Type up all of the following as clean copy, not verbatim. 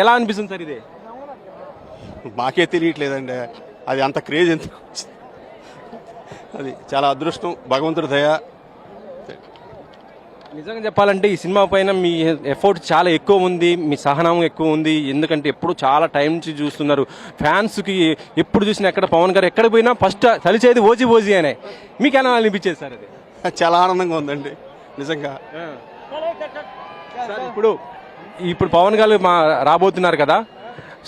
ఎలా అనిపిస్తుంది సార్ ఇది? మాకే తెలియట్లేదండి అది అంత క్రేజ్ ఎంత అది చాలా అదృష్టం భగవంతుడి దయ. నిజంగా చెప్పాలంటే ఈ సినిమా పైన మీ ఎఫర్ట్ చాలా ఎక్కువ ఉంది, మీ సహనం ఎక్కువ ఉంది. ఎందుకంటే ఎప్పుడు చాలా టైం నుంచి చూస్తున్నారు. ఫ్యాన్స్కి ఎప్పుడు చూసినా ఎక్కడ పవన్ గారు ఎక్కడ పోయినా ఫస్ట్ తలిచేది ఓజీ ఓజీ అనే. మీకు ఎలా అనిపించేది సార్ అది? చాలా ఆనందంగా ఉందండి నిజంగా. ఇప్పుడు పవన్ గారు రాబోతున్నారు కదా,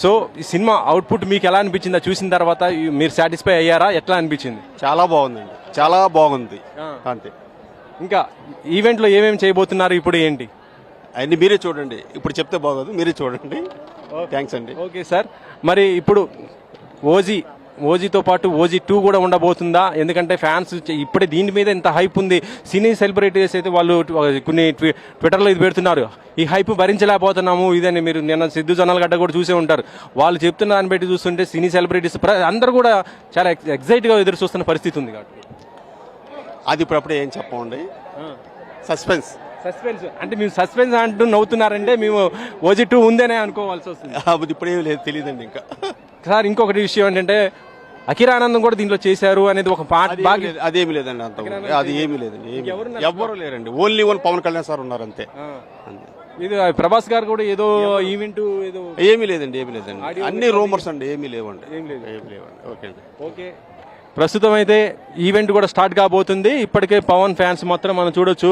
సో ఈ సినిమా అవుట్పుట్ మీకు ఎలా అనిపించిందా? చూసిన తర్వాత మీరు సాటిస్ఫై అయ్యారా? ఎట్లా అనిపించింది? చాలా బాగుందండి, చాలా బాగుంది అంతే. ఇంకా ఈవెంట్లో ఏమేమి చేయబోతున్నారు ఇప్పుడు ఏంటి అన్ని మీరే చూడండి, ఇప్పుడు చెప్తే బాగోదు, మీరే చూడండి. థ్యాంక్స్ అండి. Okay sir. మరి ఇప్పుడు ఓజీతో పాటు OG2 కూడా ఉండబోతుందా? ఎందుకంటే ఫ్యాన్స్ ఇప్పుడే దీని మీద ఇంత హైప్ ఉంది. సినీ సెలబ్రిటీస్ అయితే వాళ్ళు కొన్ని ట్విట్టర్లో ఇది పెడుతున్నారు, ఈ హైప్ భరించలేకపోతున్నాము ఇదని. మీరు నిన్న సిద్ధు జొన్నలగడ్డ కూడా చూసే ఉంటారు. వాళ్ళు చెప్తున్న దాన్ని బట్టి చూస్తుంటే సినీ సెలబ్రిటీస్ అందరూ కూడా చాలా ఎగ్జైట్గా ఎదురు చూస్తున్న పరిస్థితి ఉంది. కాబట్టి అది ఇప్పుడప్పుడే ఏం చెప్పండి, సస్పెన్స్ అంటే మేము సస్పెన్స్ అంటూ నవ్వుతున్నారంటే మేము OG2 ఉందనే అనుకోవాల్సి వస్తుంది. అది ఇప్పుడేమి లేదు, తెలియదండి ఇంకా. సార్ ఇంకొకటి విషయం ఏంటంటే అఖిరానందం కూడా దీంట్లో చేశారు అనేది ఒక పాట. అదేమి లేదండి, అంత అది ఏమీ లేదండి, ఎవ్వరూ లేరండి. Only one Pawan Kalyan sir ఉన్నారు అంతే. ఇది ప్రభాస్ గారు కూడా ఏదో ఈవెంట్ ఏదో ఏమీ లేదండి, అన్ని రూమర్స్ అండి, ఏమీ లేవండి. ఓకే అండి. ఓకే. ప్రస్తుతం అయితే ఈవెంట్ కూడా స్టార్ట్ కాబోతుంది. ఇప్పటికే పవన్ ఫ్యాన్స్ మాత్రం మనం చూడొచ్చు.